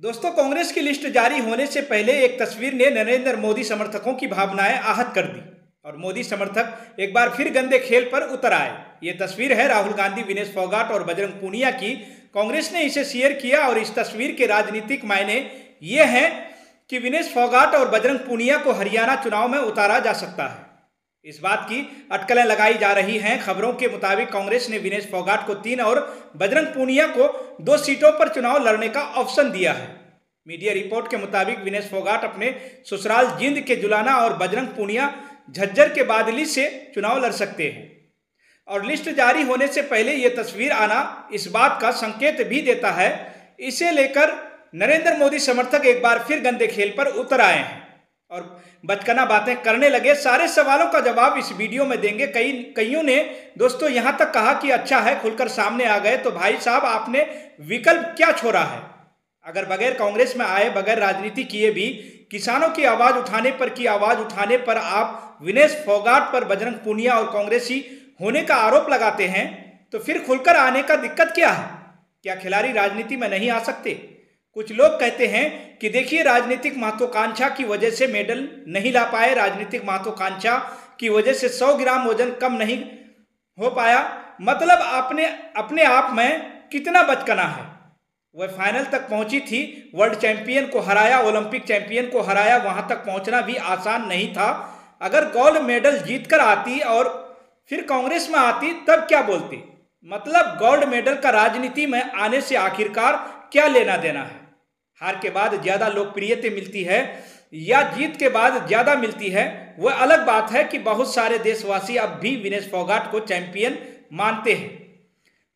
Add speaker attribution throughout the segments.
Speaker 1: दोस्तों, कांग्रेस की लिस्ट जारी होने से पहले एक तस्वीर ने नरेंद्र मोदी समर्थकों की भावनाएं आहत कर दी और मोदी समर्थक एक बार फिर गंदे खेल पर उतर आए। ये तस्वीर है राहुल गांधी, विनेश फोगाट और बजरंग पूनिया की। कांग्रेस ने इसे शेयर किया और इस तस्वीर के राजनीतिक मायने ये हैं कि विनेश फोगाट और बजरंग पूनिया को हरियाणा चुनाव में उतारा जा सकता है। इस बात की अटकलें लगाई जा रही हैं। खबरों के मुताबिक कांग्रेस ने विनेश फोगाट को 3 और बजरंग पूनिया को 2 सीटों पर चुनाव लड़ने का ऑप्शन दिया है। मीडिया रिपोर्ट के मुताबिक विनेश फोगाट अपने ससुराल जींद के जुलाना और बजरंग पूनिया झज्जर के बादली से चुनाव लड़ सकते हैं। और लिस्ट जारी होने से पहले ये तस्वीर आना इस बात का संकेत भी देता है। इसे लेकर नरेंद्र मोदी समर्थक एक बार फिर गंदे खेल पर उतर आए हैं और बचकाना बातें करने लगे। सारे सवालों का जवाब इस वीडियो में देंगे। कईयों ने दोस्तों यहां तक कहा कि अच्छा है खुलकर सामने आ गए, तो भाई साहब आपने विकल्प क्या छोड़ा है? अगर बगैर कांग्रेस में आए, बगैर राजनीति किए भी किसानों की आवाज उठाने पर आप विनेश फोगाट पर बजरंग पूनिया और कांग्रेसी होने का आरोप लगाते हैं, तो फिर खुलकर आने का दिक्कत क्या है? क्या खिलाड़ी राजनीति में नहीं आ सकते? कुछ लोग कहते हैं कि देखिए, राजनीतिक महत्वाकांक्षा की वजह से मेडल नहीं ला पाए, राजनीतिक महत्वाकांक्षा की वजह से 100 ग्राम वजन कम नहीं हो पाया। मतलब आपने अपने आप में कितना बचकाना है। वह फाइनल तक पहुंची थी, वर्ल्ड चैंपियन को हराया, ओलंपिक चैंपियन को हराया। वहां तक पहुंचना भी आसान नहीं था। अगर गोल्ड मेडल जीतकर आती और फिर कांग्रेस में आती तब क्या बोलती? मतलब गोल्ड मेडल का राजनीति में आने से आखिरकार क्या लेना देना है? हार के बाद ज्यादा लोकप्रियता मिलती है या जीत के बाद ज्यादा मिलती है, वह अलग बात है कि बहुत सारे देशवासी अब भी विनेश फोगाट को चैंपियन मानते हैं।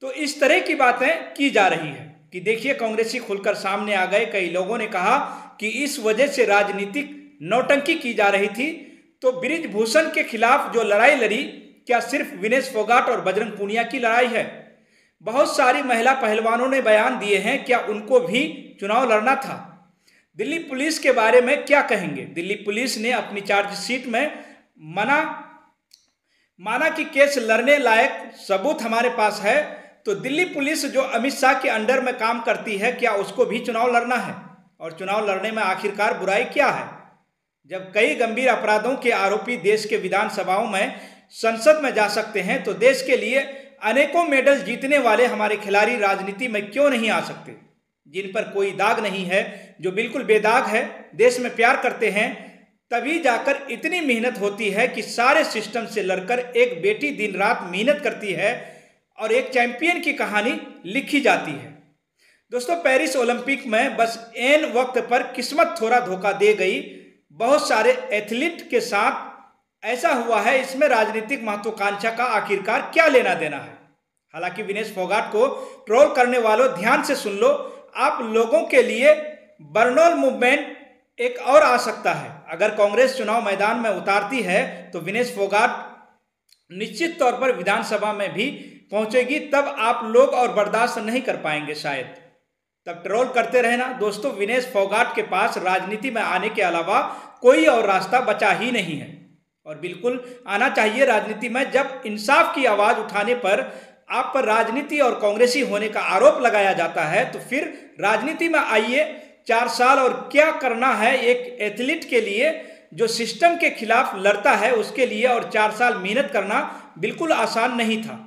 Speaker 1: तो इस तरह की बातें की जा रही है कि देखिए, कांग्रेसी खुलकर सामने आ गए। कई लोगों ने कहा कि इस वजह से राजनीतिक नौटंकी की जा रही थी। तो बृजभूषण के खिलाफ जो लड़ाई लड़ी, क्या सिर्फ विनेश फोगाट और बजरंग पूनिया की लड़ाई है? बहुत सारी महिला पहलवानों ने बयान दिए हैं, क्या उनको भी चुनाव लड़ना था? दिल्ली पुलिस के बारे में क्या कहेंगे? दिल्ली पुलिस ने अपनी चार्जशीट में माना कि केस लड़ने लायक सबूत हमारे पास है। तो दिल्ली पुलिस जो अमित शाह के अंडर में काम करती है, क्या उसको भी चुनाव लड़ना है? और चुनाव लड़ने में आखिरकार बुराई क्या है? जब कई गंभीर अपराधों के आरोपी देश के विधानसभाओं में, संसद में जा सकते हैं, तो देश के लिए अनेकों मेडल जीतने वाले हमारे खिलाड़ी राजनीति में क्यों नहीं आ सकते? जिन पर कोई दाग नहीं है, जो बिल्कुल बेदाग है, देश में प्यार करते हैं, तभी जाकर इतनी मेहनत होती है कि सारे सिस्टम से लड़कर एक बेटी दिन रात मेहनत करती है और एक चैंपियन की कहानी लिखी जाती है। दोस्तों, पेरिस ओलंपिक में बस ऐन वक्त पर किस्मत थोड़ा धोखा दे गई। बहुत सारे एथलीट के साथ ऐसा हुआ है। इसमें राजनीतिक महत्वाकांक्षा का आखिरकार क्या लेना देना है? हालांकि विनेश फोगाट को ट्रोल करने वालों, ध्यान से सुन लो, आप लोगों के लिए बर्नौल मूवमेंट एक और आ सकता है। अगर कांग्रेस चुनाव मैदान में उतारती है तो विनेश फोगाट निश्चित तौर पर विधानसभा में भी पहुंचेगी। तब आप लोग और बर्दाश्त नहीं कर पाएंगे शायद। तब ट्रोल करते रहना। दोस्तों, विनेश फोगाट के पास राजनीति में आने के अलावा कोई और रास्ता बचा ही नहीं है और बिल्कुल आना चाहिए राजनीति में। जब इंसाफ की आवाज उठाने पर आप पर राजनीति और कांग्रेसी होने का आरोप लगाया जाता है, तो फिर राजनीति में आइए। 4 साल और क्या करना है एक एथलीट के लिए जो सिस्टम के खिलाफ लड़ता है, उसके लिए, और 4 साल मेहनत करना बिल्कुल आसान नहीं था।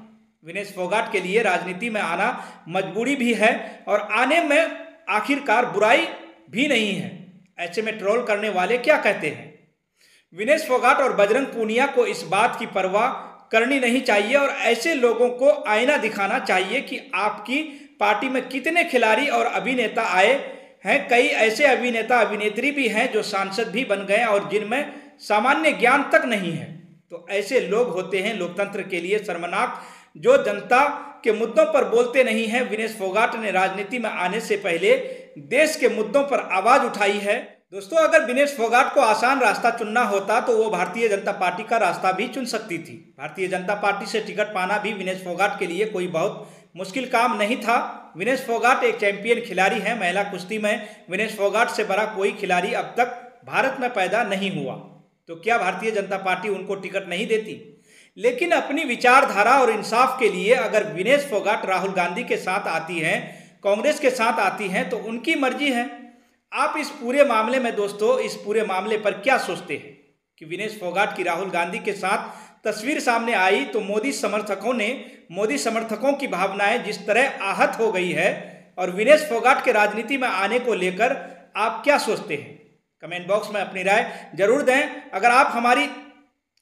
Speaker 1: विनेश फोगाट के लिए राजनीति में आना मजबूरी भी है और आने में आखिरकार बुराई भी नहीं है। ऐसे में ट्रोल करने वाले क्या कहते हैं? विनेश फोगाट और बजरंग पूनिया को इस बात की परवाह करनी नहीं चाहिए और ऐसे लोगों को आईना दिखाना चाहिए कि आपकी पार्टी में कितने खिलाड़ी और अभिनेता आए हैं। कई ऐसे अभिनेता अभिनेत्री भी हैं जो सांसद भी बन गए और जिनमें सामान्य ज्ञान तक नहीं है। तो ऐसे लोग होते हैं लोकतंत्र के लिए शर्मनाक, जो जनता के मुद्दों पर बोलते नहीं हैं। विनेश फोगाट ने राजनीति में आने से पहले देश के मुद्दों पर आवाज उठाई है। दोस्तों, अगर विनेश फोगाट को आसान रास्ता चुनना होता तो वो भारतीय जनता पार्टी का रास्ता भी चुन सकती थी। भारतीय जनता पार्टी से टिकट पाना भी विनेश फोगाट के लिए कोई बहुत मुश्किल काम नहीं था। विनेश फोगाट एक चैंपियन खिलाड़ी हैं। महिला कुश्ती में विनेश फोगाट से बड़ा कोई खिलाड़ी अब तक भारत में पैदा नहीं हुआ। तो क्या भारतीय जनता पार्टी उनको टिकट नहीं देती? लेकिन अपनी विचारधारा और इंसाफ के लिए अगर विनेश फोगाट राहुल गांधी के साथ आती हैं, कांग्रेस के साथ आती हैं, तो उनकी मर्जी है। आप इस पूरे मामले में दोस्तों, इस पूरे मामले पर क्या सोचते हैं कि विनेश फोगाट की राहुल गांधी के साथ तस्वीर सामने आई तो मोदी समर्थकों की भावनाएं जिस तरह आहत हो गई है, और विनेश फोगाट के राजनीति में आने को लेकर आप क्या सोचते हैं? कमेंट बॉक्स में अपनी राय जरूर दें। अगर आप हमारी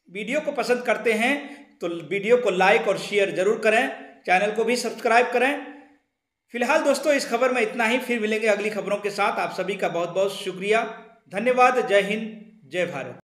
Speaker 1: वीडियो को पसंद करते हैं तो वीडियो को लाइक और शेयर जरूर करें, चैनल को भी सब्सक्राइब करें। फिलहाल दोस्तों इस खबर में इतना ही, फिर मिलेंगे अगली खबरों के साथ। आप सभी का बहुत बहुत शुक्रिया, धन्यवाद। जय हिंद, जय भारत।